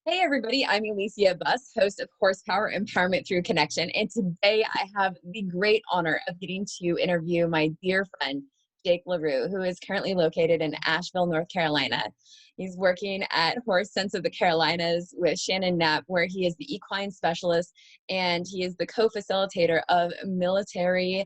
Hey everybody, I'm Elysia Buss, host of Horsepower Empowerment Through Connection, and today I have the great honor of getting to interview my dear friend, Jake LaRue, who is currently located in Asheville, North Carolina. He's working at Horse Sense of the Carolinas with Shannon Knapp, where he is the Equine Specialist, and he is the co-facilitator of Military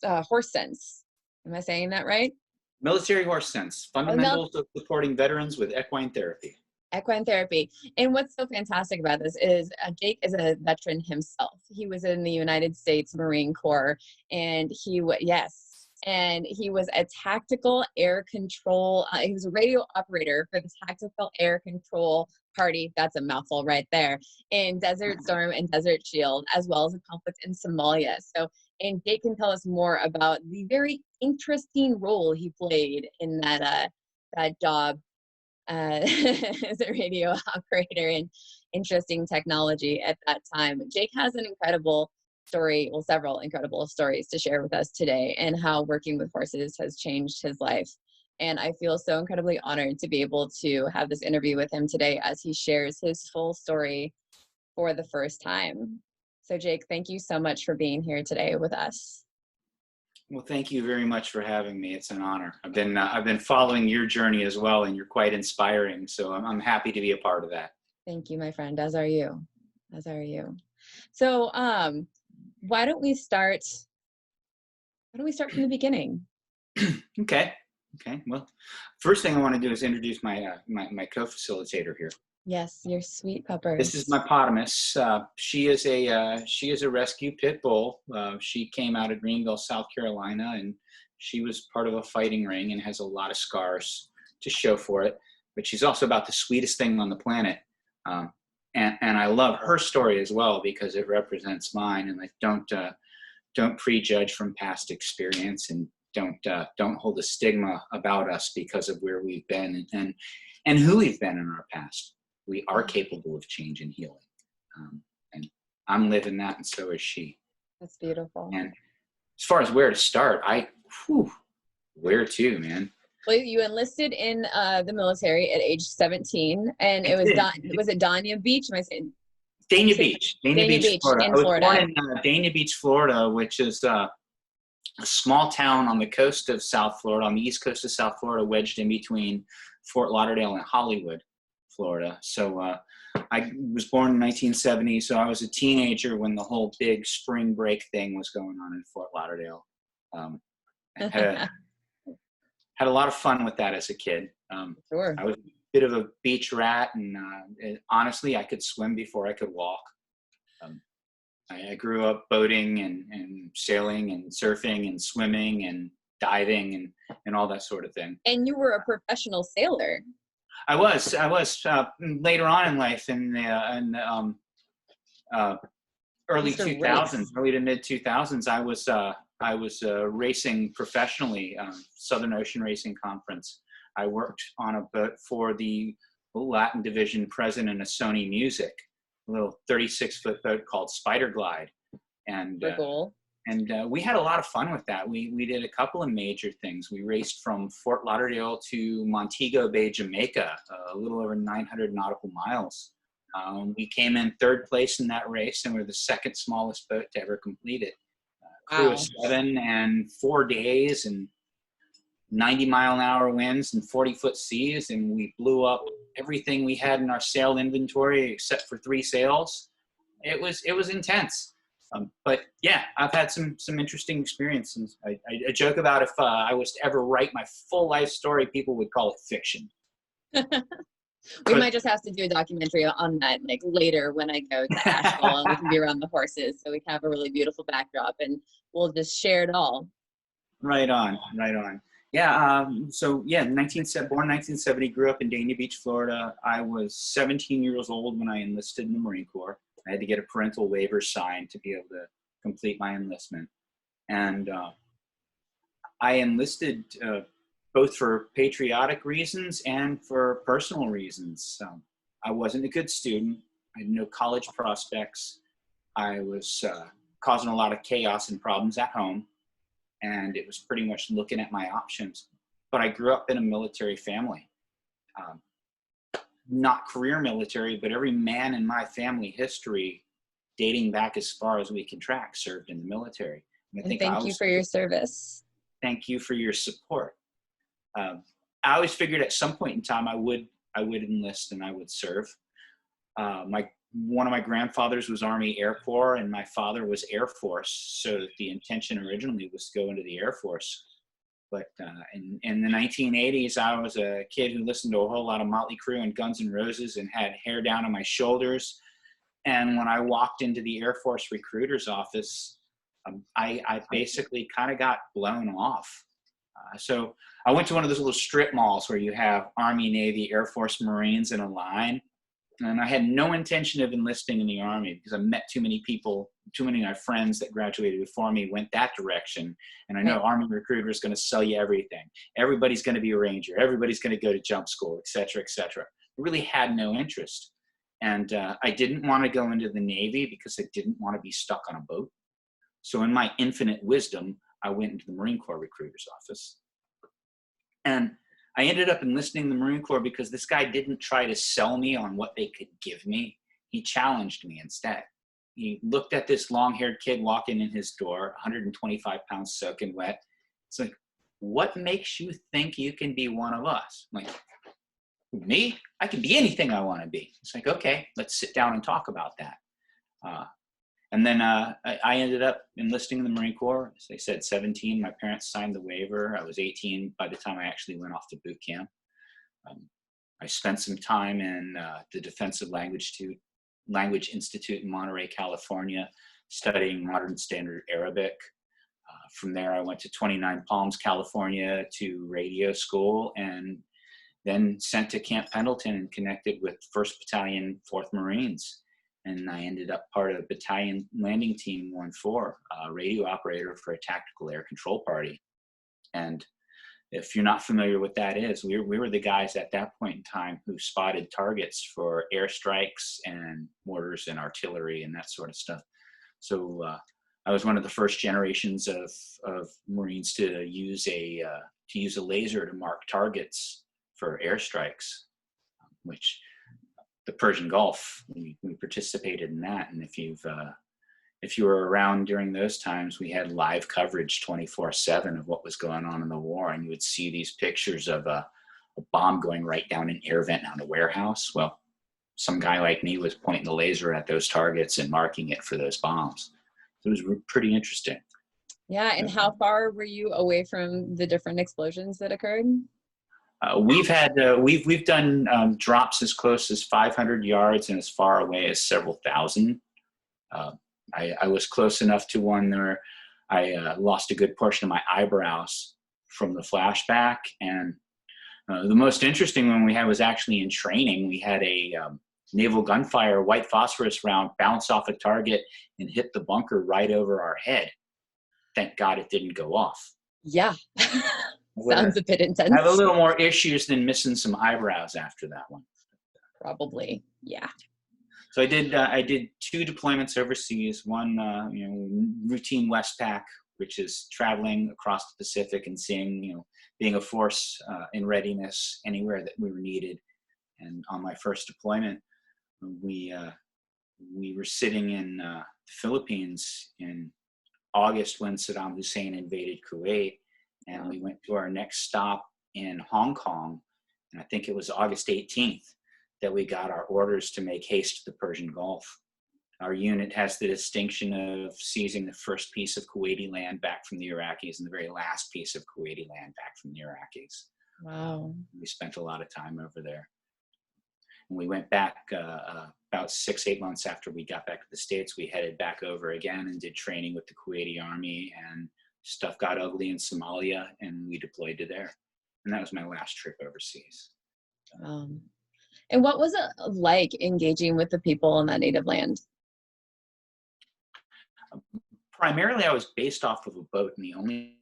Horse Sense. Am I saying that right? Military Horse Sense, fundamentals of supporting veterans with equine therapy. Equine therapy. And what's so fantastic about this is Jake is a veteran himself. He was in the United States Marine Corps, and he was a tactical air control. He was a radio operator for the tactical air control party. That's a mouthful right there, in Desert Storm and Desert Shield, as well as a conflict in Somalia. And Jake can tell us more about the very interesting role he played in that job. As a radio operator and interesting technology at that time. Jake has an incredible story, well, several incredible stories to share with us today, and how working with horses has changed his life. And I feel so incredibly honored to be able to have this interview with him today as he shares his full story for the first time. So Jake, thank you so much for being here today with us. Well, thank you very much for having me. It's an honor. I've been following your journey as well, and you're quite inspiring. So I'm happy to be a part of that. Thank you, my friend. As are you. As are you. So why don't we start from the beginning? Okay. Well, first thing I want to do is introduce my my co-facilitator here. Yes, your sweet pupper. This is my Potamus. She is a rescue pit bull. She came out of Greenville, South Carolina, and she was part of a fighting ring and has a lot of scars to show for it. But she's also about the sweetest thing on the planet. And I love her story as well because it represents mine. And I don't prejudge from past experience, and don't hold a stigma about us because of where we've been and who we've been in our past. We are capable of change and healing. And I'm living that, and so is she. That's beautiful. And as far as where to start, where to, man? Well, you enlisted in the military at age 17, and it was it Dania Beach? Am I saying? Dania Beach, Florida. In I was Florida. born in Dania Beach, Florida, which is a small town on the coast of South Florida, on the east coast of South Florida, wedged in between Fort Lauderdale and Hollywood, Florida. So I was born in 1970, so I was a teenager when the whole big spring break thing was going on in Fort Lauderdale. Had a lot of fun with that as a kid. Sure. I was a bit of a beach rat, and honestly, I could swim before I could walk. I grew up boating and sailing and surfing and swimming and diving and all that sort of thing. And you were a professional sailor. I was later on in life in the early 2000s, early to mid 2000s. I was racing professionally, Southern Ocean Racing Conference. I worked on a boat for the Latin Division president of Sony Music, a little 36-foot boat called Spider Glide, and cool. We had a lot of fun with that. We did a couple of major things. We raced from Fort Lauderdale to Montego Bay, Jamaica, a little over 900 nautical miles. We came in third place in that race, and we're the second smallest boat to ever complete it. Crew of 7 and 4 days, and 90-mile-an-hour winds and 40-foot seas, and we blew up everything we had in our sail inventory except for 3 sails. It was intense. But yeah, I've had some interesting experiences. I joke about if I was to ever write my full life story, people would call it fiction. We might just have to do a documentary on that, like later when I go to Asheville and we can be around the horses, so we can have a really beautiful backdrop, and we'll just share it all. Right on. Yeah. So yeah, born 1970, grew up in Dania Beach, Florida. I was 17 years old when I enlisted in the Marine Corps. I had to get a parental waiver signed to be able to complete my enlistment. And I enlisted both for patriotic reasons and for personal reasons. I wasn't a good student. I had no college prospects. I was causing a lot of chaos and problems at home. And it was pretty much looking at my options. But I grew up in a military family. not career military, but every man in my family history, dating back as far as we can track, served in the military. And I think thank you for your service. Thank you for your support. I always figured at some point in time I would enlist and I would serve. One of my grandfathers was Army Air Corps, and my father was Air Force. So the intention originally was to go into the Air Force. But in the 1980s, I was a kid who listened to a whole lot of Motley Crue and Guns N' Roses and had hair down on my shoulders. And when I walked into the Air Force recruiter's office, I basically kind of got blown off. So I went to one of those little strip malls where you have Army, Navy, Air Force, Marines in a line. And I had no intention of enlisting in the Army because I met too many people, too many of my friends that graduated before me went that direction. And I know Army recruiter is going to sell you everything. Everybody's going to be a Ranger. Everybody's going to go to jump school, et cetera, et cetera. I really had no interest. And I didn't want to go into the Navy because I didn't want to be stuck on a boat. So in my infinite wisdom, I went into the Marine Corps recruiter's office. And I ended up enlisting in the Marine Corps because this guy didn't try to sell me on what they could give me. He challenged me instead. He looked at this long-haired kid walking in his door, 125 pounds soaking wet. It's like, what makes you think you can be one of us? I'm like, me? I can be anything I want to be. It's like, okay, let's sit down and talk about that. And then I ended up enlisting in the Marine Corps. As I said, 17, my parents signed the waiver. I was 18 by the time I actually went off to boot camp. I spent some time in the Defensive Language Institute in Monterey, California, studying modern standard Arabic. From there, I went to 29 Palms, California to radio school, and then sent to Camp Pendleton and connected with 1st Battalion, 4th Marines. And I ended up part of Battalion Landing Team 1-4, radio operator for a tactical air control party. And if you're not familiar with that is, we were the guys at that point in time who spotted targets for airstrikes and mortars and artillery and that sort of stuff. So I was one of the first generations of Marines to use a laser to mark targets for airstrikes, which the Persian Gulf, we participated in that. And if you were around during those times, we had live coverage 24/7 of what was going on in the war. And you would see these pictures of a bomb going right down an air vent on a warehouse. Well, some guy like me was pointing the laser at those targets and marking it for those bombs. So it was pretty interesting. Yeah. And how far were you away from the different explosions that occurred? We've done drops as close as 500 yards and as far away as several thousand. I was close enough to one where I lost a good portion of my eyebrows from the flashback. And the most interesting one we had was actually in training. We had a naval gunfire white phosphorus round bounce off a target and hit the bunker right over our head. Thank God it didn't go off. Yeah. Sounds a bit intense. I have a little more issues than missing some eyebrows after that one. Probably, yeah. So I did 2 deployments overseas. One, routine Westpac, which is traveling across the Pacific and seeing, being a force in readiness anywhere that we were needed. And on my first deployment, we were sitting in the Philippines in August when Saddam Hussein invaded Kuwait. And we went to our next stop in Hong Kong. And I think it was August 18th that we got our orders to make haste to the Persian Gulf. Our unit has the distinction of seizing the first piece of Kuwaiti land back from the Iraqis and the very last piece of Kuwaiti land back from the Iraqis. Wow. We spent a lot of time over there. And we went back about 6-8 months after we got back to the States. We headed back over again and did training with the Kuwaiti Army, and stuff got ugly in Somalia, and we deployed to there. And that was my last trip overseas. And what was it like engaging with the people on that native land? Primarily, I was based off of a boat, and the only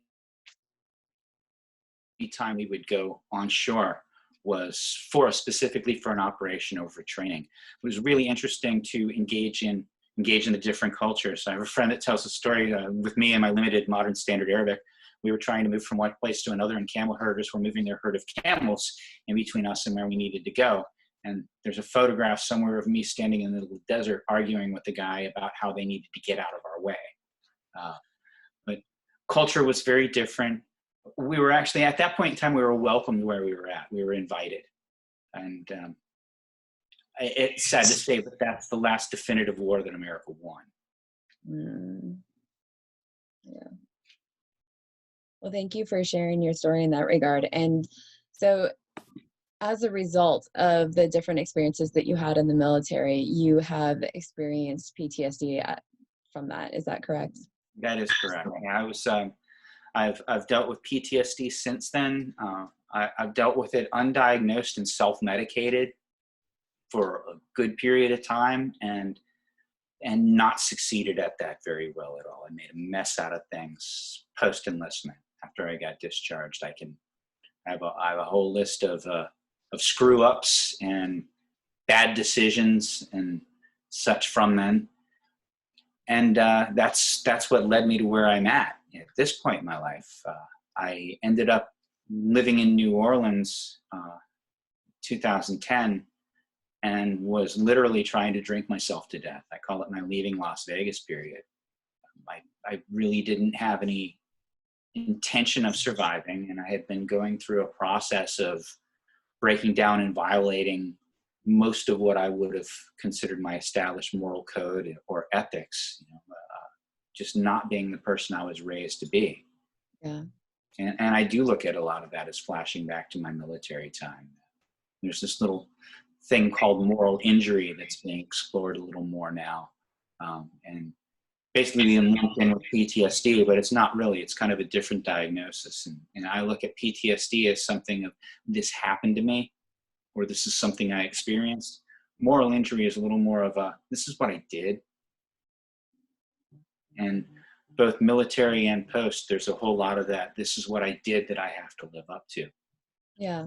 time we would go on shore was specifically for an operation or for training. It was really interesting to engage in the different cultures. I have a friend that tells a story with me and my limited modern standard Arabic. We were trying to move from one place to another, and camel herders were moving their herd of camels in between us and where we needed to go. And there's a photograph somewhere of me standing in the middle of the desert arguing with the guy about how they needed to get out of our way. But culture was very different. We were actually, at that point in time, we were welcomed where we were at. We were invited. And it's sad to say, but that's the last definitive war that America won. Yeah. Well, thank you for sharing your story in that regard. And so as a result of the different experiences that you had in the military, you have experienced PTSD from that. Is that correct? That is correct. I've dealt with PTSD since then. I've dealt with it undiagnosed and self-medicated for a good period of time, and not succeeded at that very well at all. I made a mess out of things post-enlistment. After I got discharged, I have a whole list of screw-ups and bad decisions and such from then. And that's what led me to where I'm at this point in my life. I ended up living in New Orleans 2010 and was literally trying to drink myself to death. I call it my leaving Las Vegas period. I really didn't have any intention of surviving, and I had been going through a process of breaking down and violating most of what I would have considered my established moral code or ethics, just not being the person I was raised to be. Yeah. And I do look at a lot of that as flashing back to my military time. There's this little thing called moral injury that's being explored a little more now. And basically being lumped in with PTSD, but it's not really. It's kind of a different diagnosis. And I look at PTSD as something of, this happened to me, or this is something I experienced. Moral injury is a little more of a, this is what I did. And both military and post, there's a whole lot of that. This is what I did that I have to live up to. Yeah.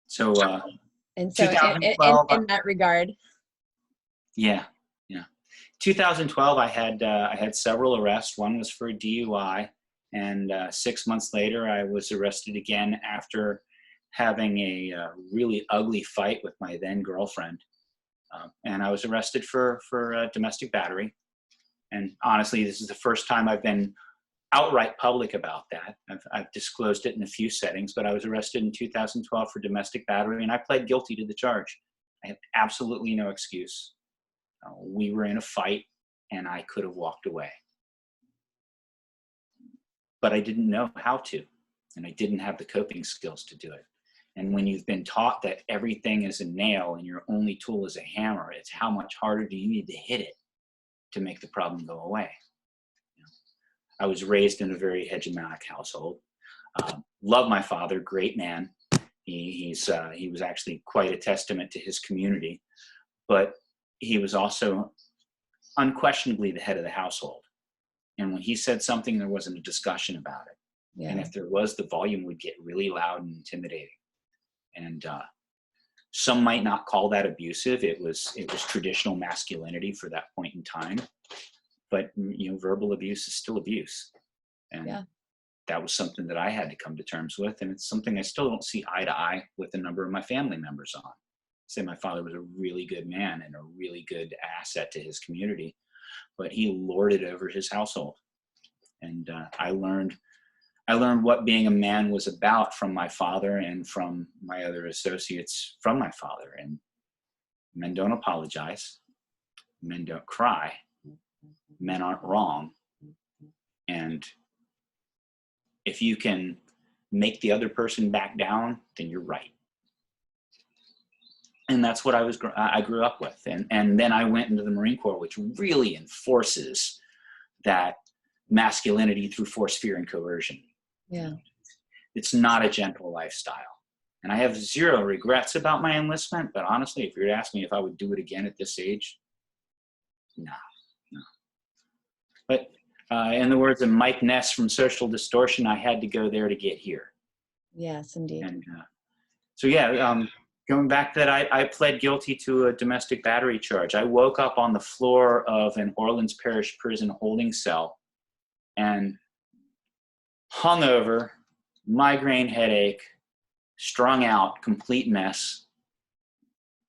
So, and so in that regard. Yeah. 2012, I had several arrests. One was for a DUI, and 6 months later, I was arrested again after having a really ugly fight with my then girlfriend. And I was arrested for domestic battery. And honestly, this is the first time I've been outright public about that. I've disclosed it in a few settings, but I was arrested in 2012 for domestic battery, and I pled guilty to the charge. I have absolutely no excuse. We were in a fight, and I could have walked away. But I didn't know how to, and I didn't have the coping skills to do it. And when you've been taught that everything is a nail and your only tool is a hammer, it's how much harder do you need to hit it to make the problem go away. I was raised in a very hegemonic household. Love my father, great man. He was actually quite a testament to his community, but he was also unquestionably the head of the household. And when he said something, there wasn't a discussion about it. Yeah. And if there was, the volume would get really loud and intimidating. And some might not call that abusive. It was traditional masculinity for that point in time. But verbal abuse is still abuse. And that was something that I had to come to terms with. And it's something I still don't see eye to eye with a number of my family members on. Say my father was a really good man and a really good asset to his community, but he lorded over his household. And I learned what being a man was about from my father and from my other associates from my father. And men don't apologize. Men don't cry. Men aren't wrong. And if you can make the other person back down, then you're right. And that's what I grew up with. And then I went into the Marine Corps, which really enforces that masculinity through force, fear, and coercion. Yeah. It's not a gentle lifestyle. And I have zero regrets about my enlistment, but honestly, if you were to ask me if I would do it again at this age, no. But in the words of Mike Ness from Social Distortion, I had to go there to get here. Yes, indeed. And going back to that, I pled guilty to a domestic battery charge. I woke up on the floor of an Orleans Parish prison holding cell and hungover, migraine headache, strung out, complete mess.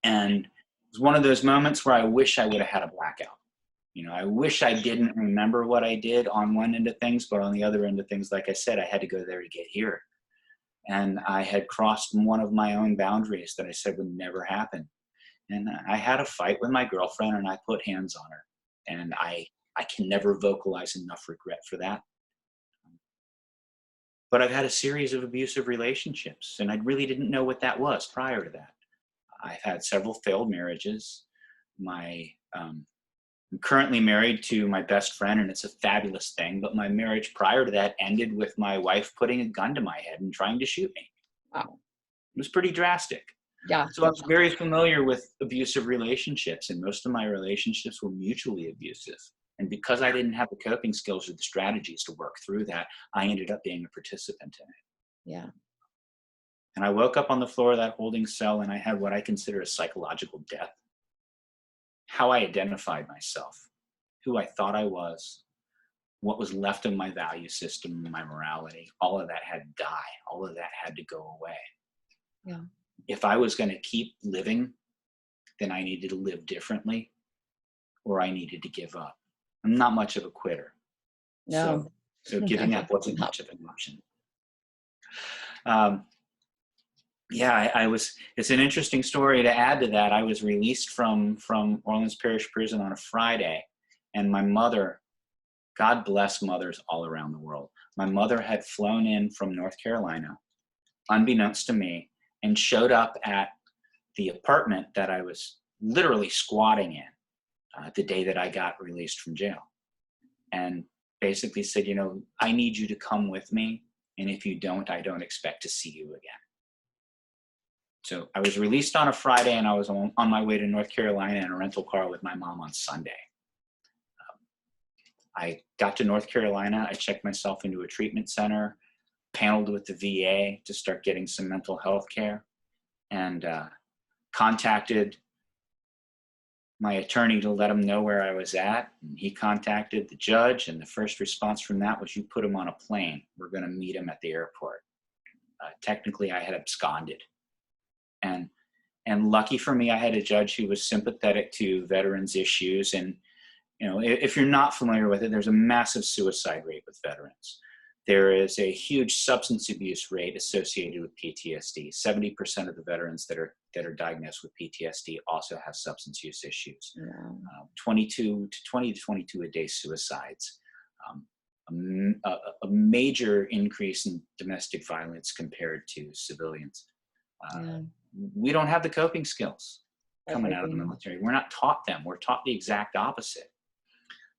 And it was one of those moments where I wish I would have had a blackout. You know, I wish I didn't remember what I did on one end of things, but on the other end of things, like I said, I had to go there to get here. And I had crossed one of my own boundaries that I said would never happen. And I had a fight with my girlfriend, and I put hands on her. And I can never vocalize enough regret for that. But I've had a series of abusive relationships, and I really didn't know what that was prior to that. I've had several failed marriages. I'm currently married to my best friend, and it's a fabulous thing. But my marriage prior to that ended with my wife putting a gun to my head and trying to shoot me. Wow. It was pretty drastic. Yeah. So I was very familiar with abusive relationships, and most of my relationships were mutually abusive. And because I didn't have the coping skills or the strategies to work through that, I ended up being a participant in it. Yeah. And I woke up on the floor of that holding cell, and I had what I consider a psychological death. How I identified myself, who I thought I was, what was left of my value system, my morality, all of that had to die. All of that had to go away. Yeah. If I was going to keep living, then I needed to live differently, or I needed to give up. I'm not much of a quitter. No. So giving up wasn't much of an option. It's an interesting story to add to that. I was released from Orleans Parish Prison on a Friday, and my mother, God bless mothers all around the world. My mother had flown in from North Carolina, unbeknownst to me, and showed up at the apartment that I was literally squatting in the day that I got released from jail. And basically said, you know, I need you to come with me. And if you don't, I don't expect to see you again. So I was released on a Friday, and I was on my way to North Carolina in a rental car with my mom on Sunday. I got to North Carolina. I checked myself into a treatment center, paneled with the VA to start getting some mental health care, and contacted my attorney to let him know where I was at. And he contacted the judge, and the first response from that was, you put him on a plane. We're going to meet him at the airport. Technically, I had absconded. And lucky for me, I had a judge who was sympathetic to veterans' issues. And, you know, if you're not familiar with it, there's a massive suicide rate with veterans. There is a huge substance abuse rate associated with PTSD. 70% of the veterans that are diagnosed with PTSD also have substance use issues. Yeah. 20 to 22 a day suicides. A major increase in domestic violence compared to civilians. We don't have the coping skills coming out of the military. We're not taught them. We're taught the exact opposite.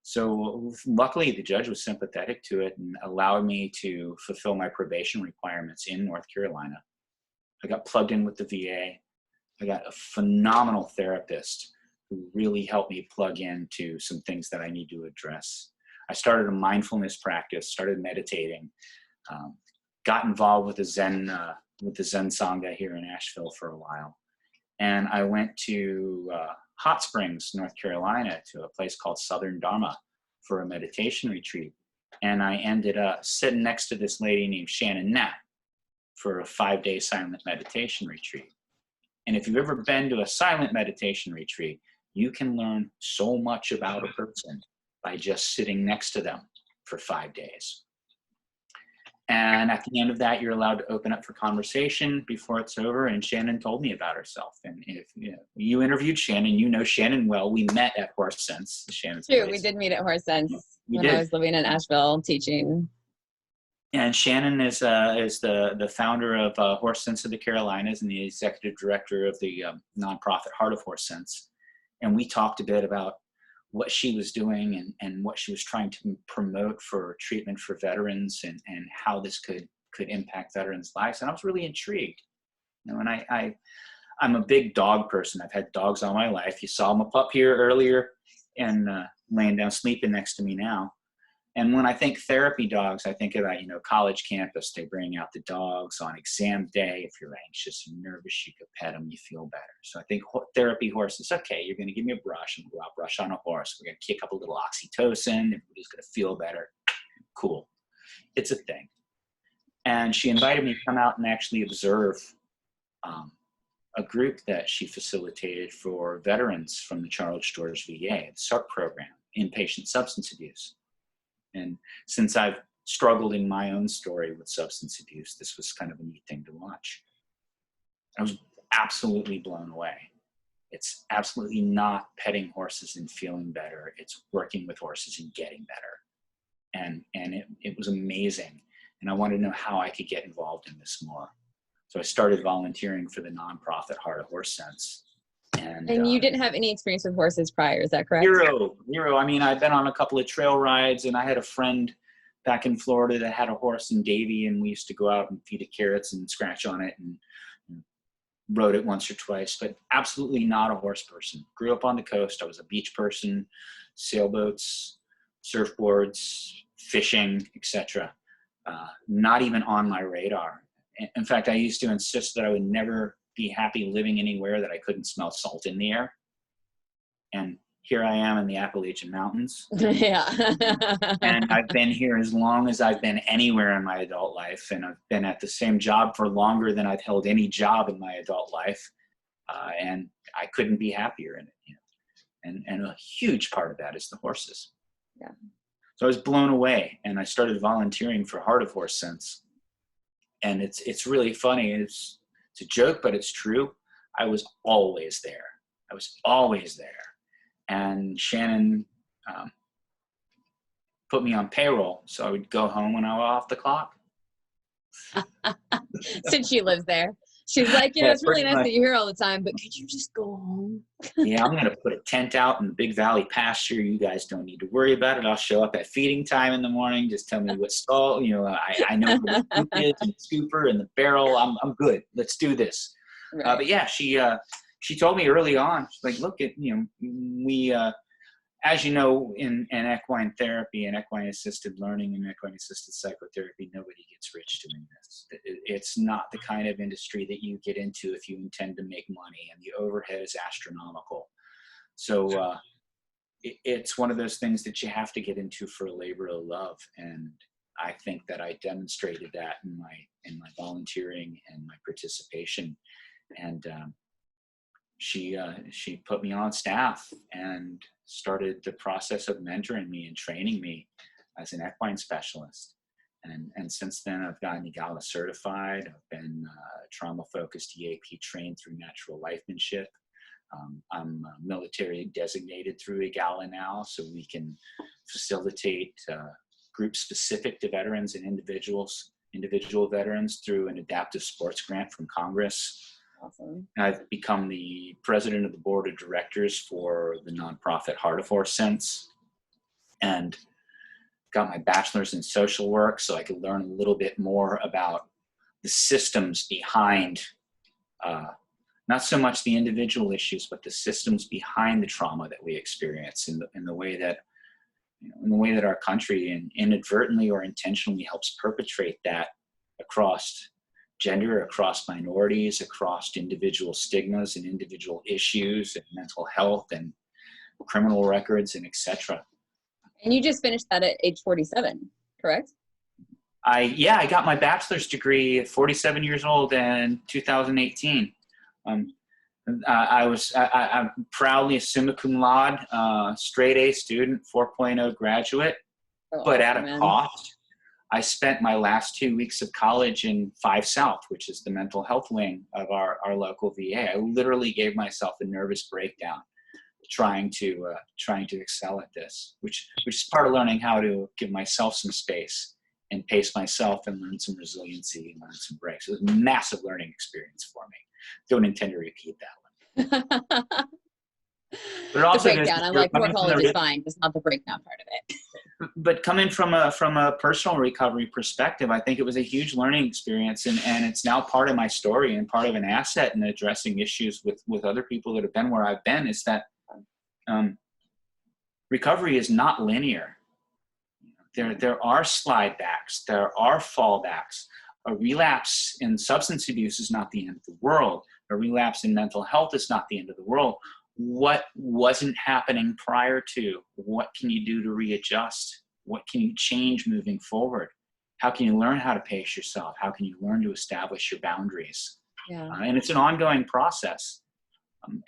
So luckily, the judge was sympathetic to it and allowed me to fulfill my probation requirements in North Carolina. I got plugged in with the VA. I got a phenomenal therapist who really helped me plug into some things that I need to address. I started a mindfulness practice, started meditating, got involved with the Zen Sangha here in Asheville for a while. And I went to Hot Springs, North Carolina, to a place called Southern Dharma for a meditation retreat. And I ended up sitting next to this lady named Shannon Knapp for a 5-day silent meditation retreat. And if you've ever been to a silent meditation retreat, you can learn so much about a person by just sitting next to them for 5 days. And at the end of that, you're allowed to open up for conversation before it's over. And Shannon told me about herself. And if you interviewed Shannon, you know Shannon well. We met at Horse Sense. Shannon's True, place. we did meet at Horse Sense when I was living in Asheville teaching. And Shannon is the founder of Horse Sense of the Carolinas and the executive director of the nonprofit Heart of Horse Sense. And we talked a bit about what she was doing and what she was trying to promote for treatment for veterans and how this could impact veterans' lives. And I was really intrigued. You know, and I'm a big dog person. I've had dogs all my life. You saw them up here earlier and laying down sleeping next to me now. And when I think therapy dogs, I think about, college campus. They bring out the dogs on exam day. If you're anxious and nervous, you could pet them, you feel better. So I think therapy horses, okay, you're going to give me a brush and go out brush on a horse. We're going to kick up a little oxytocin. Everybody's going to feel better. Cool. It's a thing. And she invited me to come out and actually observe a group that she facilitated for veterans from the Charles George VA, the SARP program, inpatient substance abuse. And since I've struggled in my own story with substance abuse, this was kind of a neat thing to watch. I was absolutely blown away. It's absolutely not petting horses and feeling better. It's working with horses and getting better. And it was amazing. And I wanted to know how I could get involved in this more. So I started volunteering for the nonprofit Heart of Horse Sense. And you didn't have any experience with horses prior, is that correct? Zero. I mean, I've been on a couple of trail rides, and I had a friend back in Florida that had a horse in Davie, and we used to go out and feed it carrots and scratch on it and rode it once or twice, but absolutely not a horse person. Grew up on the coast. I was a beach person, sailboats, surfboards, fishing, etc. Not even on my radar. In fact, I used to insist that I would never be happy living anywhere that I couldn't smell salt in the air. And here I am in the Appalachian Mountains. Yeah. And I've been here as long as I've been anywhere in my adult life. And I've been at the same job for longer than I've held any job in my adult life. And I couldn't be happier in it. You know? And a huge part of that is the horses. Yeah. So I was blown away, and I started volunteering for Heart of Horse Sense. And it's really funny. It's a joke, but it's true. I was always there. And Shannon put me on payroll, so I would go home when I was off the clock. Since she lives there. She's like, you know, it's really nice that you're here all the time, but could you just go home? Yeah, I'm going to put a tent out in the Big Valley pasture. You guys don't need to worry about it. I'll show up at feeding time in the morning. Just tell me what stall, you know, I know where the scoop is and the scooper and the barrel. I'm good. Let's do this. Right. But yeah, she told me early on, she's like, look, we, as you know, in equine therapy and equine assisted learning and equine assisted psychotherapy, nobody gets rich doing this. It's not the kind of industry that you get into if you intend to make money, and the overhead is astronomical. So it's one of those things that you have to get into for a labor of love. And I think that I demonstrated that in my volunteering and my participation. And she put me on staff and started the process of mentoring me and training me as an equine specialist. And since then, I've gotten EGALA certified. I've been trauma-focused EAP trained through natural lifemanship. I'm military designated through EGALA now, so we can facilitate groups specific to veterans and individual veterans through an adaptive sports grant from Congress. Awesome. I've become the president of the board of directors for the nonprofit Heart of Horse Sense, and got my bachelor's in social work so I could learn a little bit more about the systems behind, not so much the individual issues, but the systems behind the trauma that we experience in the way that, in the way that our country inadvertently or intentionally helps perpetrate that across gender, across minorities, across individual stigmas and individual issues and mental health and criminal records and etc. And you just finished that at age 47, correct? I got my bachelor's degree at 47 years old in 2018. I'm proudly a summa cum laude, straight A student, 4.0 graduate, but at a cost. I spent my last 2 weeks of college in 5 South, which is the mental health wing of our local VA. I literally gave myself a nervous breakdown trying to excel at this, which is part of learning how to give myself some space and pace myself and learn some resiliency and learn some breaks. It was a massive learning experience for me. Don't intend to repeat that one. But also the breakdown, I'm like, more college is fine, just not the breakdown part of it. But coming from a personal recovery perspective, I think it was a huge learning experience, and it's now part of my story and part of an asset in addressing issues with other people that have been where I've been, is that recovery is not linear. There are slide backs, there are fallbacks. A relapse in substance abuse is not the end of the world. A relapse in mental health is not the end of the world. What wasn't happening prior to? What can you do to readjust? What can you change moving forward? How can you learn how to pace yourself? How can you learn to establish your boundaries? Yeah. And it's an ongoing process.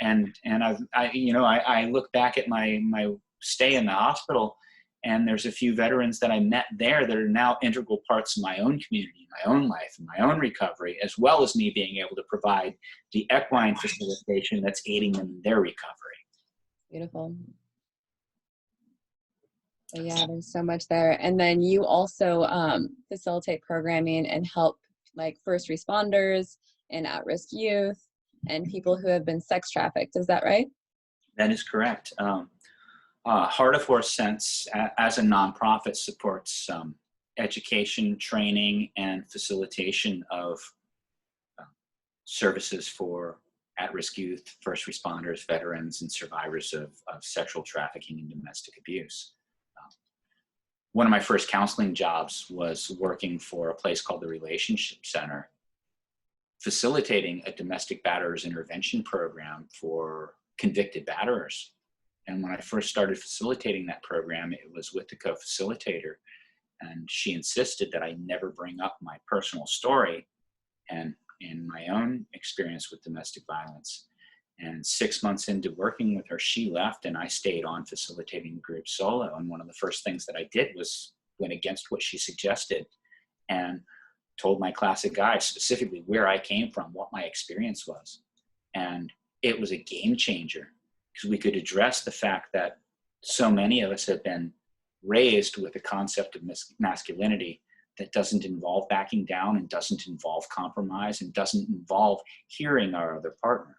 And I look back at my stay in the hospital, and there's a few veterans that I met there that are now integral parts of my own community, my own life, and my own recovery, as well as me being able to provide the equine facilitation that's aiding them in their recovery. Beautiful. So yeah, there's so much there. And then you also facilitate programming and help like first responders and at-risk youth and people who have been sex trafficked. Is that right? That is correct. Heart of Horse Sense, as a nonprofit, supports education, training, and facilitation of services for at-risk youth, first responders, veterans, and survivors of sexual trafficking and domestic abuse. One of my first counseling jobs was working for a place called the Relationship Center, facilitating a domestic batterers intervention program for convicted batterers. And when I first started facilitating that program, it was with the co-facilitator, and she insisted that I never bring up my personal story and in my own experience with domestic violence. And 6 months into working with her, she left, and I stayed on facilitating the group solo. And one of the first things that I did was went against what she suggested and told my classic guy specifically where I came from, what my experience was. And it was a game changer, because we could address the fact that so many of us have been raised with a concept of masculinity that doesn't involve backing down and doesn't involve compromise and doesn't involve hearing our other partner.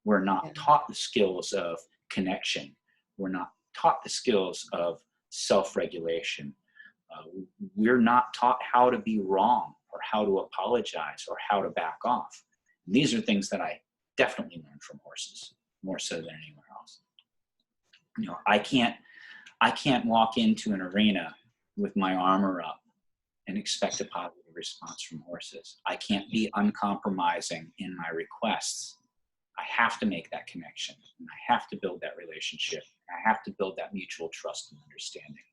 We're not taught the skills of connection. We're not taught the skills of self-regulation. We're not taught how to be wrong or how to apologize or how to back off. And these are things that I definitely learned from horses, more so than anywhere else. You know, I can't walk into an arena with my armor up and expect a positive response from horses. I can't be uncompromising in my requests. I have to make that connection, and I have to build that relationship. I have to build that mutual trust and understanding.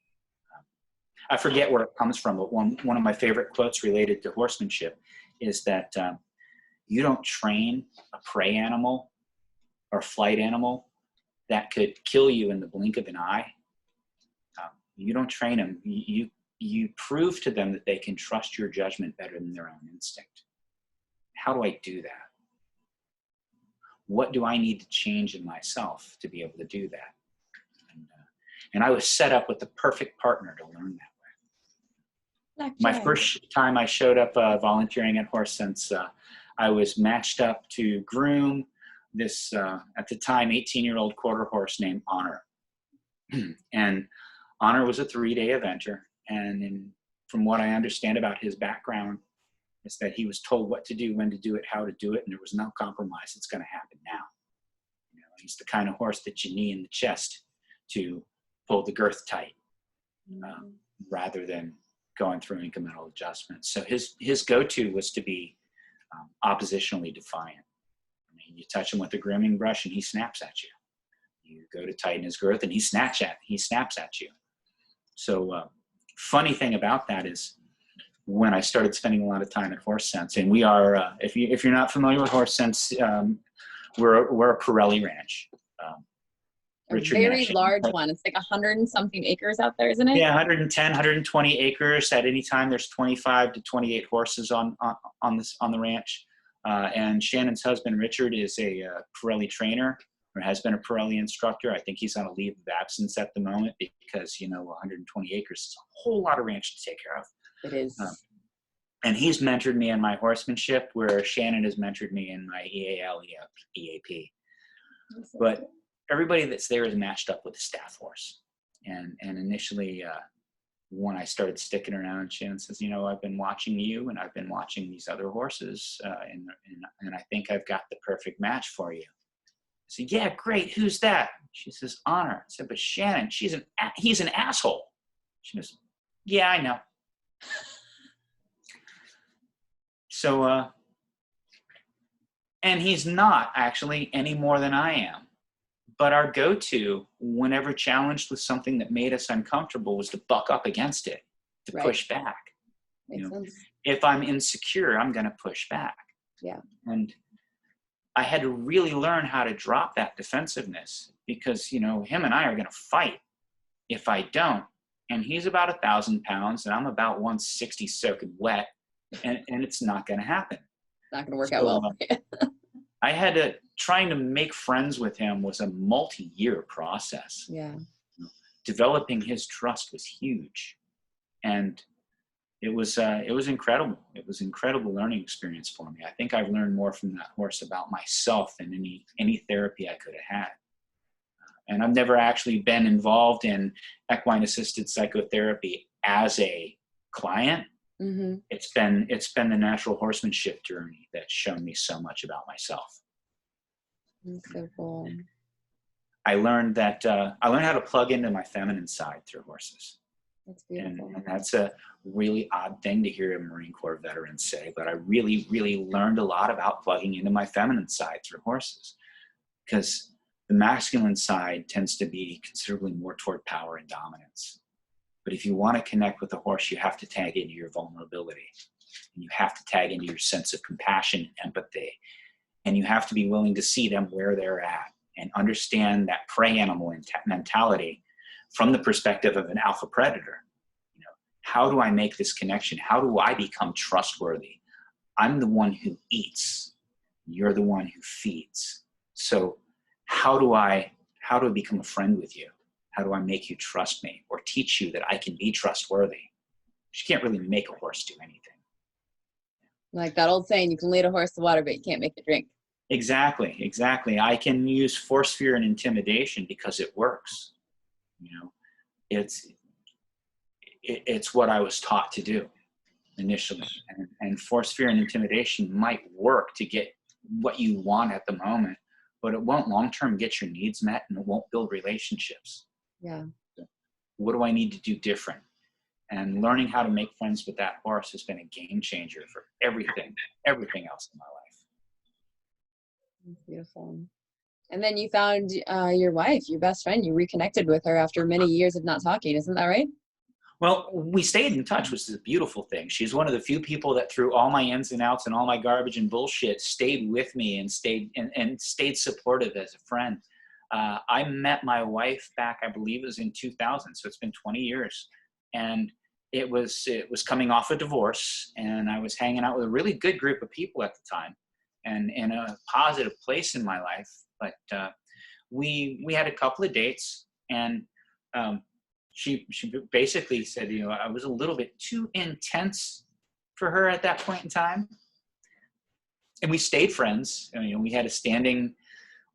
I forget where it comes from, but one of my favorite quotes related to horsemanship is that you don't train a prey animal or flight animal that could kill you in the blink of an eye. You don't train them. You prove to them that they can trust your judgment better than their own instinct. How do I do that? What do I need to change in myself to be able to do that? And I was set up with the perfect partner to learn that way. My first time I showed up volunteering at Horse Sense, I was matched up to groom this, at the time, 18-year-old quarter horse named Honor. And Honor was a 3-day eventer. And from what I understand about his background, is that he was told what to do, when to do it, how to do it, and there was no compromise. It's going to happen now. You know, he's the kind of horse that you knee in the chest to pull the girth tight, rather than going through incremental adjustments. So his go-to was to be oppositionally defiant. I mean, you touch him with a grooming brush and he snaps at you. You go to tighten his girth and he snaps at you. So funny thing about that is, when I started spending a lot of time at Horse Sense, and we are, if you're not familiar with Horse Sense, we're a Pirelli ranch. A very large one. It's like 100 and something acres out there, isn't it? Yeah, 110, 120 acres. At any time, there's 25 to 28 horses on the ranch. And Shannon's husband, Richard, is a Pirelli trainer, or has been a Pirelli instructor. I think he's on a leave of absence at the moment because, 120 acres is a whole lot of ranch to take care of. It is. And he's mentored me in my horsemanship, where Shannon has mentored me in my EAL, EAP. But everybody that's there is matched up with a staff horse. And initially, when I started sticking around, Shannon says, I've been watching you and I've been watching these other horses, and I think I've got the perfect match for you. I said, yeah, great. Who's that? She says, Honor. I said, but Shannon, he's an asshole. She goes, yeah, I know. So, and he's not actually any more than I am. But our go-to, whenever challenged with something that made us uncomfortable, was to buck up against it, to push back. If I'm insecure, I'm going to push back. Yeah. And I had to really learn how to drop that defensiveness, because, you know, him and I are going to fight if I don't. And he's about 1,000 pounds and I'm about 160 soaking wet, and it's not going to happen. Not going to work out well. I had to, trying to make friends with him was a multi-year process. Yeah. Developing his trust was huge. And it was incredible. It was an incredible learning experience for me. I think I've learned more from that horse about myself than any therapy I could have had. And I've never actually been involved in equine assisted psychotherapy as a client. Mm-hmm. It's been the natural horsemanship journey that's shown me so much about myself. That's so cool. I learned how to plug into my feminine side through horses. That's beautiful. And that's a really odd thing to hear a Marine Corps veteran say, but I really, really learned a lot about plugging into my feminine side through horses, because the masculine side tends to be considerably more toward power and dominance. But if you want to connect with the horse, you have to tag into your vulnerability. And you have to tag into your sense of compassion, empathy. And you have to be willing to see them where they're at and understand that prey animal mentality from the perspective of an alpha predator. You know, how do I make this connection? How do I become trustworthy? I'm the one who eats. You're the one who feeds. So how do I become a friend with you? How do I make you trust me or teach you that I can be trustworthy? You can't really make a horse do anything. Like that old saying, you can lead a horse to water, but you can't make it drink. Exactly. I can use force, fear, and intimidation because it works. You know, it's what I was taught to do initially. And force, fear, and intimidation might work to get what you want at the moment, but it won't long-term get your needs met, and it won't build relationships. Yeah. What do I need to do different? And learning how to make friends with that horse has been a game changer for everything else in my life. That's beautiful. And then you found your wife, your best friend. You reconnected with her after many years of not talking. Isn't that right? Well, we stayed in touch, which is a beautiful thing. She's one of the few people that, through all my ins and outs and all my garbage and bullshit, stayed with me and stayed supportive as a friend. I met my wife back, I believe it was in 2000. So it's been 20 years. And it was coming off a divorce, and I was hanging out with a really good group of people at the time, and in a positive place in my life. But we had a couple of dates, and she basically said, you know, I was a little bit too intense for her at that point in time. And we stayed friends. You know, we had a standing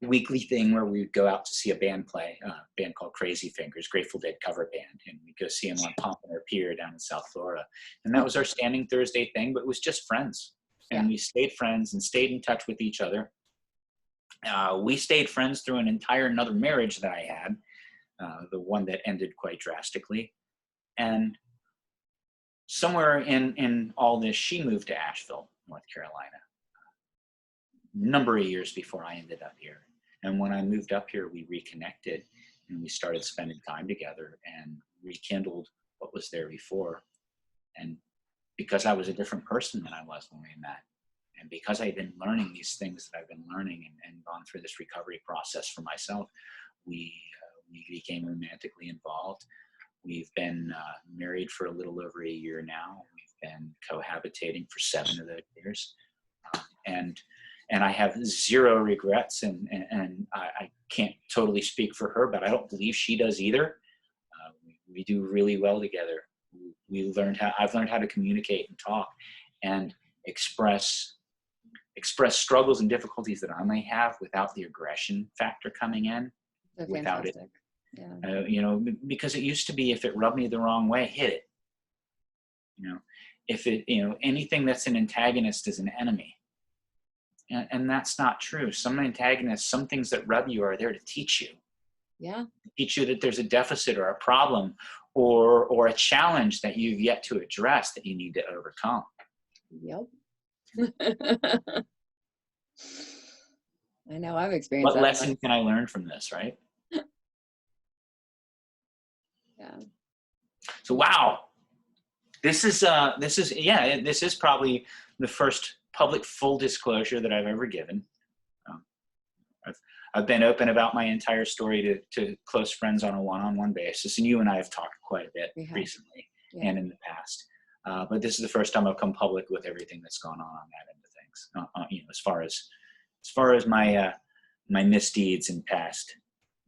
weekly thing where we would go out to see a band play, a band called Crazy Fingers, Grateful Dead cover band, and we'd go see them on Pompano Pier down in South Florida. And that was our standing Thursday thing, but it was just friends. And we stayed friends and stayed in touch with each other. We stayed friends through another marriage that I had, the one that ended quite drastically. And somewhere in all this, she moved to Asheville, North Carolina, a number of years before I ended up here. And when I moved up here, we reconnected and we started spending time together and rekindled what was there before. And because I was a different person than I was when we met, and because I've been learning these things that I've been learning and gone through this recovery process for myself, we became romantically involved. We've been married for a little over a year now. We've been cohabitating for 7 of those years. And I have zero regrets, and I can't totally speak for her, but I don't believe she does either. We do really well together. I've learned how to communicate and talk and express struggles and difficulties that I may have without the aggression factor coming in. That's without fantastic. it. You know, because it used to be, if it rubbed me the wrong way, hit it. You know, if it, you know, anything that's an antagonist is an enemy. And that's not true. Some antagonists, some things that rub you are there to teach you. Yeah. Teach you that there's a deficit or a problem or a challenge that you've yet to address that you need to overcome. Yep. I know, I've experienced that. What lesson can I learn from this, right? Yeah. So, wow. This is probably the first public full disclosure that I've ever given. I've been open about my entire story to close friends on a one-on-one basis, and you and I have talked quite a bit recently and in the past. But this is the first time I've come public with everything that's gone on that end of things. As far as my my misdeeds in past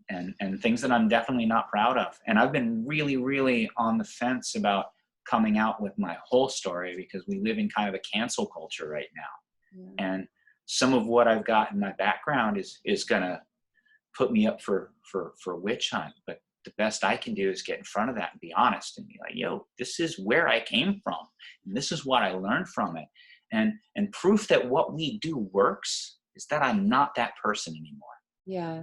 and things that I'm definitely not proud of. And I've been really, really on the fence about coming out with my whole story because we live in kind of a cancel culture right now. Yeah. And some of what I've got in my background is going to put me up for a witch hunt. But the best I can do is get in front of that and be honest and be like, yo, this is where I came from. And this is what I learned from it. And proof that what we do works is that I'm not that person anymore. Yeah.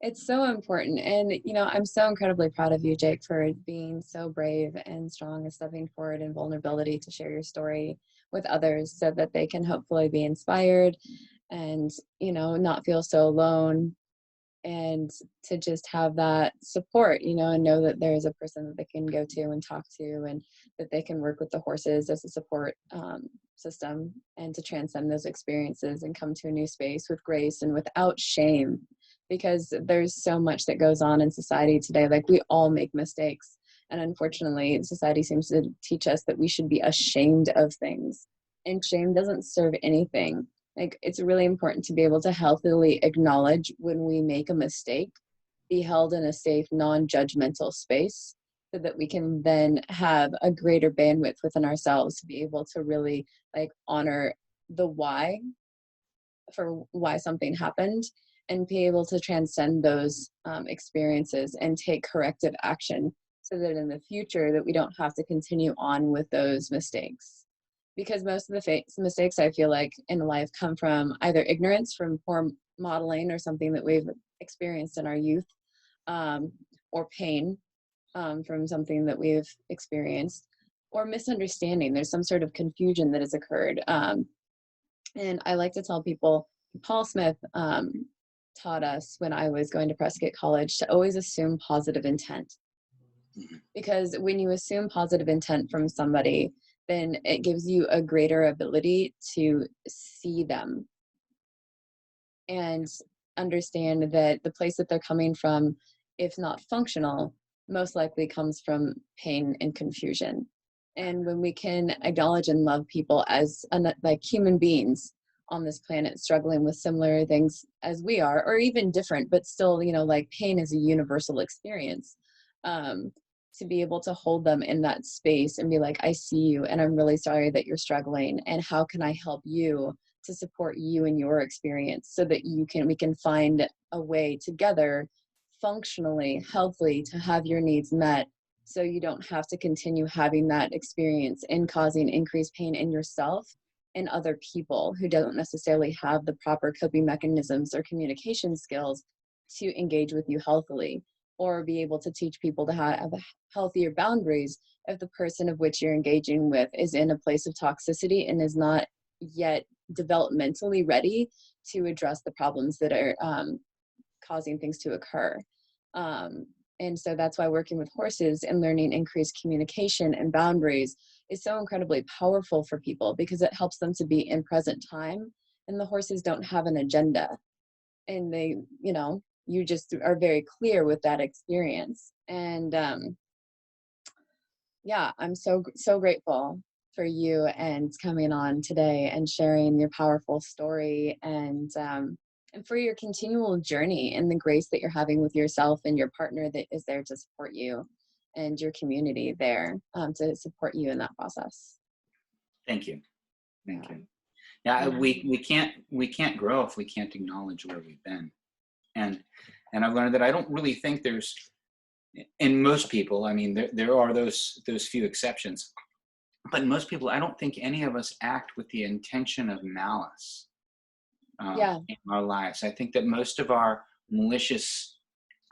It's so important. And, I'm so incredibly proud of you, Jake, for being so brave and strong and stepping forward in vulnerability to share your story with others so that they can hopefully be inspired and, not feel so alone and to just have that support, and know that there is a person that they can go to and talk to and that they can work with the horses as a support system and to transcend those experiences and come to a new space with grace and without shame. Because there's so much that goes on in society today. Like, we all make mistakes. And unfortunately, society seems to teach us that we should be ashamed of things. And shame doesn't serve anything. Like, it's really important to be able to healthily acknowledge when we make a mistake, be held in a safe, non-judgmental space so that we can then have a greater bandwidth within ourselves to be able to really honor the why for why something happened and be able to transcend those experiences and take corrective action so that in the future that we don't have to continue on with those mistakes. Because most of the mistakes I feel like in life come from either ignorance from poor modeling or something that we've experienced in our youth, or pain from something that we've experienced, or misunderstanding. There's some sort of confusion that has occurred. And I like to tell people, Paul Smith taught us when I was going to Prescott College to always assume positive intent. Because when you assume positive intent from somebody, then it gives you a greater ability to see them and understand that the place that they're coming from, if not functional, most likely comes from pain and confusion. And when we can acknowledge and love people as human beings on this planet struggling with similar things as we are, or even different, but still, pain is a universal experience. To be able to hold them in that space and be like, I see you and I'm really sorry that you're struggling. And how can I help you to support you in your experience so that we can find a way together functionally, healthily to have your needs met so you don't have to continue having that experience and causing increased pain in yourself and other people who don't necessarily have the proper coping mechanisms or communication skills to engage with you healthily, or be able to teach people to have healthier boundaries if the person of which you're engaging with is in a place of toxicity and is not yet developmentally ready to address the problems that are causing things to occur. And so that's why working with horses and learning increased communication and boundaries is so incredibly powerful for people, because it helps them to be in present time, and the horses don't have an agenda. And they, you just are very clear with that experience. And I'm so grateful for you and coming on today and sharing your powerful story and for your continual journey and the grace that you're having with yourself and your partner that is there to support you, and your community there to support you in that process. Thank you. Thank you. Yeah, we can't grow if we can't acknowledge where we've been. And I've learned that I don't really think there's, in most people, I mean, there are those few exceptions, but in most people, I don't think any of us act with the intention of malice in our lives. I think that most of our malicious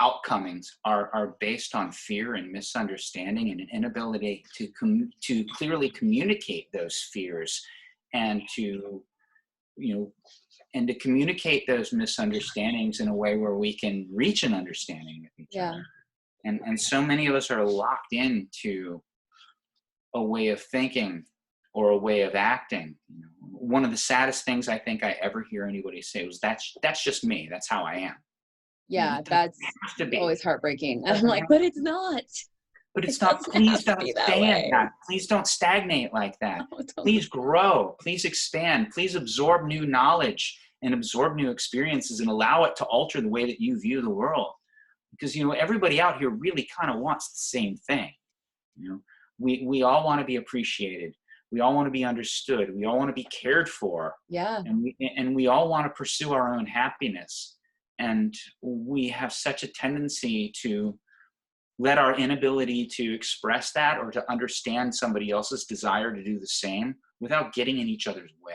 outcomings are based on fear and misunderstanding and an inability to clearly communicate those fears and to communicate those misunderstandings in a way where we can reach an understanding with each other. And so many of us are locked into a way of thinking or a way of acting. You know, one of the saddest things I think I ever hear anybody say was, that's just me. That's how I am. Yeah, It doesn't that's have to be. always heartbreaking. It And I'm doesn't like, have but to it's be. not. But it's It not. doesn't Please have to don't be that stay at way. that. Please don't stagnate like that. No, totally. Please grow. Please expand. Please absorb new knowledge and absorb new experiences and allow it to alter the way that you view the world. Because, you know, everybody out here really kind of wants the same thing. You know, we all want to be appreciated. We all want to be understood. We all want to be cared for. Yeah. And we all want to pursue our own happiness. And we have such a tendency to let our inability to express that or to understand somebody else's desire to do the same without getting in each other's way.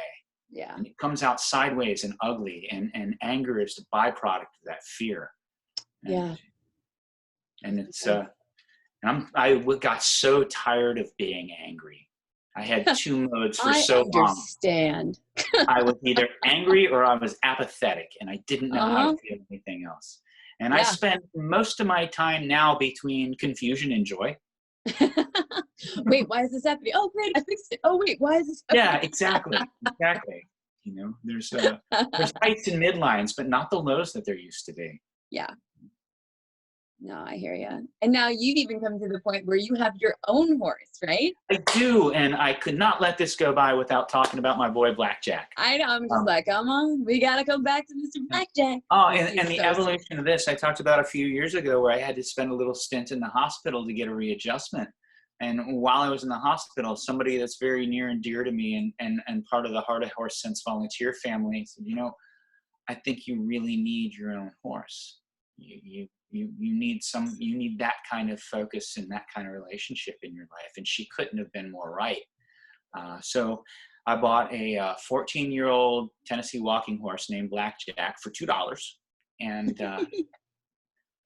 Yeah. And it comes out sideways and ugly, and anger is the byproduct of that fear. And, Yeah. And it's, I got so tired of being angry. I had two modes for so long. I understand. I was either angry or I was apathetic, and I didn't know how to feel anything else. And I spend most of my time now between confusion and joy. Wait, why is this happening? Oh, great, I fixed it. Oh, wait, why is this happening? Yeah, exactly. You know, there's heights and midlines, but not the lows that there used to be. Yeah. No, I hear you. And now you've even come to the point where you have your own horse, right? I do, and I could not let this go by without talking about my boy Blackjack. I know. I'm just like, come on, we gotta come back to Mr. Blackjack. Oh, and the evolution of this I talked about a few years ago, where I had to spend a little stint in the hospital to get a readjustment. And while I was in the hospital, somebody that's very near and dear to me and part of the Heart of Horse Sense volunteer family said, you know, I think you really need your own horse. You need that kind of focus and that kind of relationship in your life. And she couldn't have been more right. So I bought a 14-year-old Tennessee walking horse named Blackjack for $2.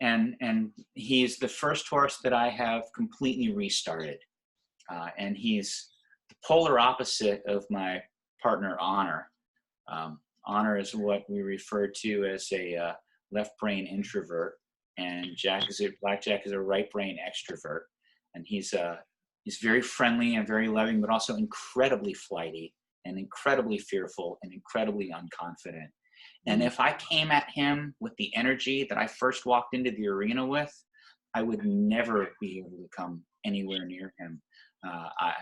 And he's the first horse that I have completely restarted. And he's the polar opposite of my partner, Honor. Honor is what we refer to as a left brain introvert, and Blackjack is a right brain extrovert. And he's very friendly and very loving, but also incredibly flighty and incredibly fearful and incredibly unconfident. And if I came at him with the energy that I first walked into the arena with, I would never be able to come anywhere near him.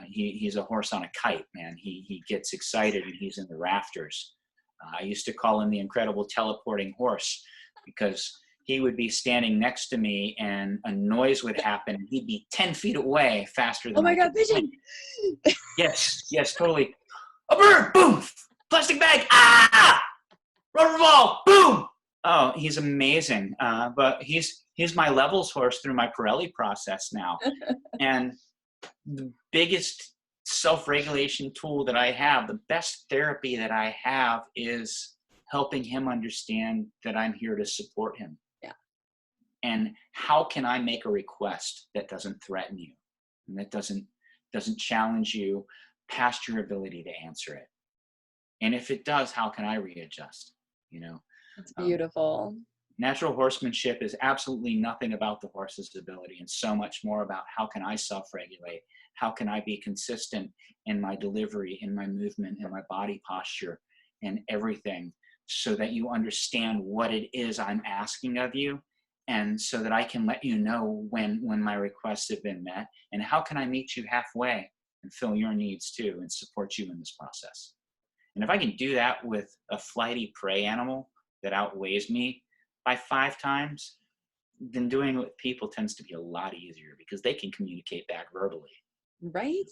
He's a horse on a kite, man. He gets excited and he's in the rafters. I used to call him the incredible teleporting horse, because he would be standing next to me and a noise would happen and he'd be 10 feet away faster than oh my God, pigeon! Yes, totally. A bird, boom! Plastic bag, ah! Rubber ball, boom! Oh, he's amazing. But he's my levels horse through my Pirelli process now. And the biggest self-regulation tool that I have, the best therapy that I have, is helping him understand that I'm here to support him. Yeah. And how can I make a request that doesn't threaten you and that doesn't challenge you past your ability to answer it? And if it does, how can I readjust? You know, it's beautiful. Natural horsemanship is absolutely nothing about the horse's ability, and so much more about how can I self-regulate? How can I be consistent in my delivery, in my movement, in my body posture, and everything, so that you understand what it is I'm asking of you, and so that I can let you know when my requests have been met, and how can I meet you halfway and fill your needs too and support you in this process. And if I can do that with a flighty prey animal that outweighs me by 5 times, then doing it with people tends to be a lot easier, because they can communicate back verbally. Right?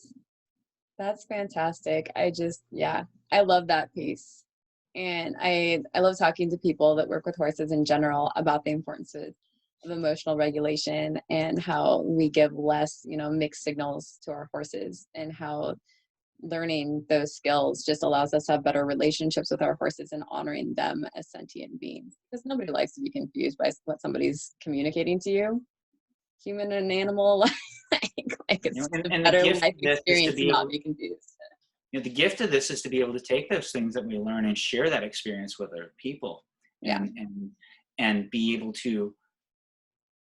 That's fantastic. I love that piece. And I love talking to people that work with horses in general about the importance of emotional regulation and how we give less, mixed signals to our horses, and how learning those skills just allows us to have better relationships with our horses and honoring them as sentient beings, because nobody likes to be confused by what somebody's communicating to you. Human and animal, like it's a better life experience to not be confused. The gift of this is to be able to take those things that we learn and share that experience with other people, and be able to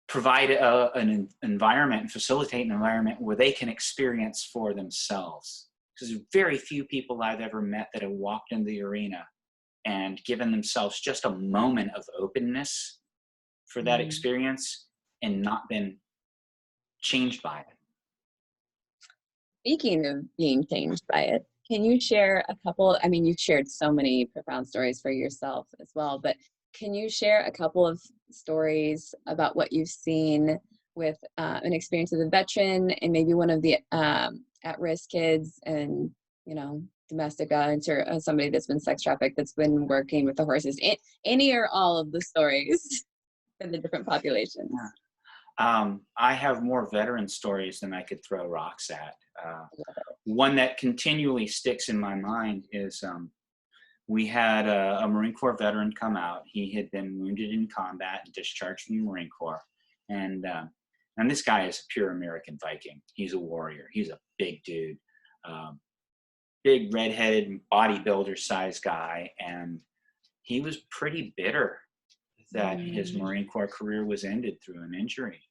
provide an environment and facilitate an environment where they can experience for themselves. because there's very few people I've ever met that have walked into the arena and given themselves just a moment of openness for that experience and not been changed by it. Speaking of being changed by it, can you share a couple? I mean, you've shared so many profound stories for yourself as well, but can you share a couple of stories about what you've seen with an experience with a veteran and maybe one of the at-risk kids and, you know, domestic violence, or somebody that's been sex trafficked that's been working with the horses? Any or all of the stories for the different populations? I have more veteran stories than I could throw rocks at. One that continually sticks in my mind is we had a Marine Corps veteran come out. He had been wounded in combat and discharged from the Marine Corps. And this guy is a pure American Viking. He's a warrior. He's a big dude, big redheaded bodybuilder size guy. And he was pretty bitter that his Marine Corps career was ended through an injury.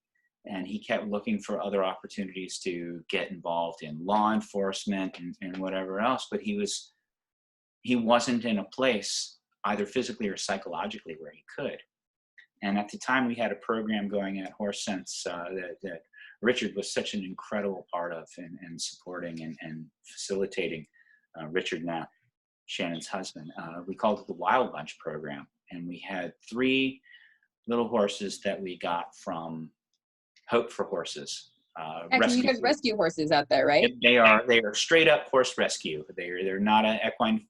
And he kept looking for other opportunities to get involved in law enforcement and whatever else. But he wasn't in a place, either physically or psychologically, where he could. And at the time, we had a program going at Horse Sense that Richard was such an incredible part of, and supporting and facilitating. Richard Knapp, Shannon's husband. We called it the Wild Bunch program. And we had 3 little horses that we got from Hope for Horses. Actually, you guys rescue horses out there, right? They are straight up horse rescue. They're not an equine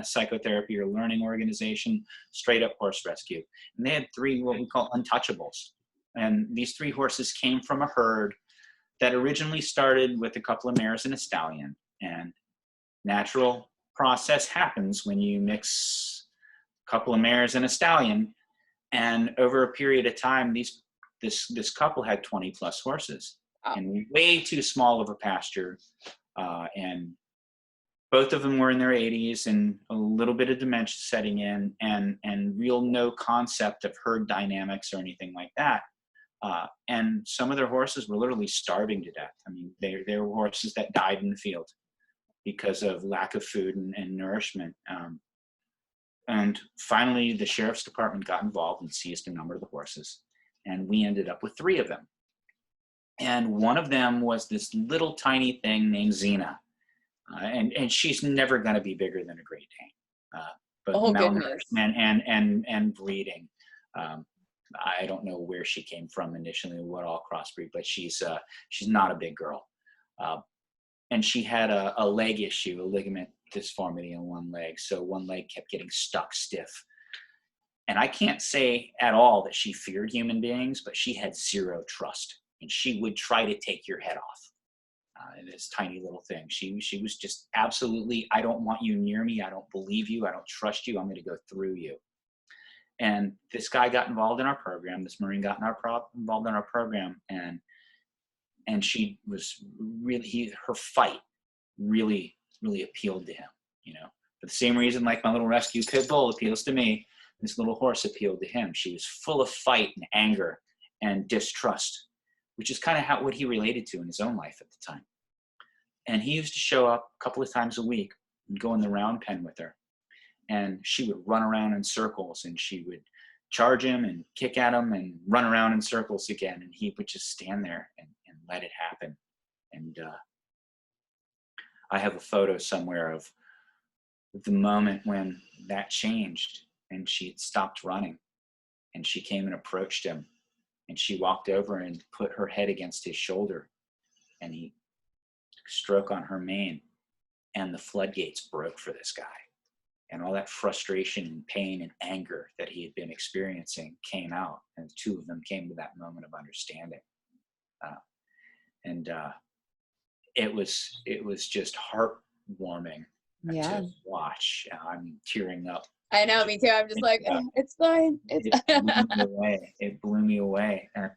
psychotherapy or learning organization. Straight up horse rescue. And they had 3 what we call untouchables. And these 3 horses came from a herd that originally started with a couple of mares and a stallion. And natural process happens when you mix a couple of mares and a stallion. And over a period of time, this couple had 20 plus horses. And way too small of a pasture, and both of them were in their 80s and a little bit of dementia setting in, and real no concept of herd dynamics or anything like that. And some of their horses were literally starving to death. I mean, they were horses that died in the field because of lack of food and nourishment. And finally, the sheriff's department got involved and seized a number of the horses, and we ended up with 3 of them. And one of them was this little tiny thing named Xena. And she's never going to be bigger than a Great Dane. But malnourishment and breeding. I don't know where she came from initially, what all crossbreed, but she's not a big girl. And she had a leg issue, a ligament disformity in one leg. So one leg kept getting stuck stiff. And I can't say at all that she feared human beings, but she had 0 trust. And she would try to take your head off. This tiny little thing. She was just absolutely, I don't want you near me. I don't believe you. I don't trust you. I'm going to go through you. And this guy got involved in our program. This Marine got involved in our program. And she was really, her fight really, really appealed to him, you know. For the same reason, like my little rescue pit bull appeals to me, this little horse appealed to him. She was full of fight and anger and distrust, which is kind of what he related to in his own life at the time. And he used to show up a couple of times a week and go in the round pen with her. And she would run around in circles, and she would charge him and kick at him and run around in circles again. And he would just stand there and let it happen. And I have a photo somewhere of the moment when that changed, and she had stopped running, and she came and approached him. And she walked over and put her head against his shoulder, and he took a stroke on her mane, and the floodgates broke for this guy. And all that frustration and pain and anger that he had been experiencing came out, and the 2 of them came to that moment of understanding. It was just heartwarming to watch. I'm tearing up. I know, me too. I'm just like, it's fine. It blew me away. And,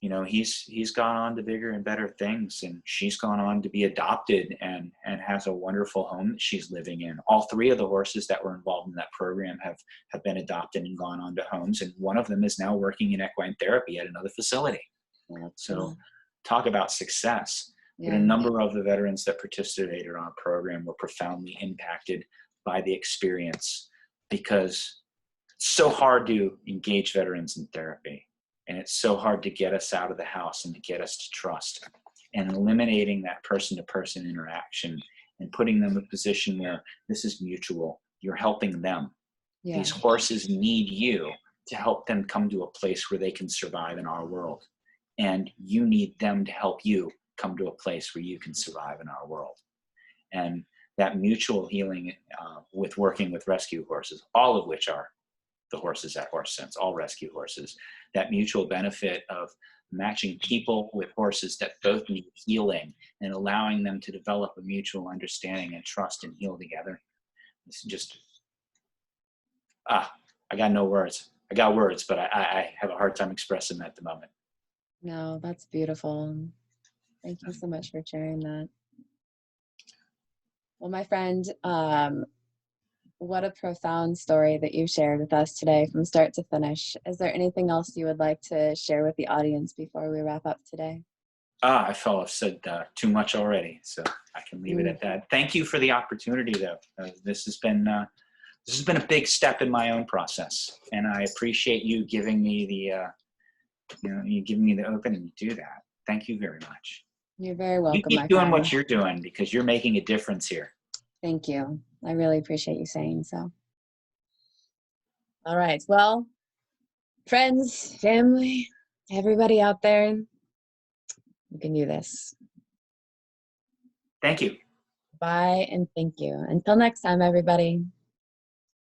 you know, he's gone on to bigger and better things, and she's gone on to be adopted and has a wonderful home that she's living in. All 3 of the horses that were involved in that program have been adopted and gone on to homes. And one of them is now working in equine therapy at another facility. So talk about success. But a number of the veterans that participated in our program were profoundly impacted by the experience, because it's so hard to engage veterans in therapy. And it's so hard to get us out of the house and to get us to trust. And eliminating that person-to-person interaction and putting them in a position where this is mutual. You're helping them. Yeah. These horses need you to help them come to a place where they can survive in our world. And you need them to help you come to a place where you can survive in our world. And that mutual healing with working with rescue horses, all of which are the horses at Horse Sense, all rescue horses, that mutual benefit of matching people with horses that both need healing and allowing them to develop a mutual understanding and trust and heal together. It's just, I got no words. I got words, but I have a hard time expressing them at the moment. No, that's beautiful. Thank you so much for sharing that. Well, my friend, what a profound story that you shared with us today from start to finish. Is there anything else you would like to share with the audience before we wrap up today? I felt I've said too much already, so I can leave it at that. Thank you for the opportunity, though. This has been a big step in my own process, and I appreciate you giving me the opening to do that. Thank you very much. You're very welcome. You keep doing what you're doing, because you're making a difference here. Thank you. I really appreciate you saying so. All right. Well, friends, family, everybody out there, you can do this. Thank you. Bye and thank you. Until next time, everybody.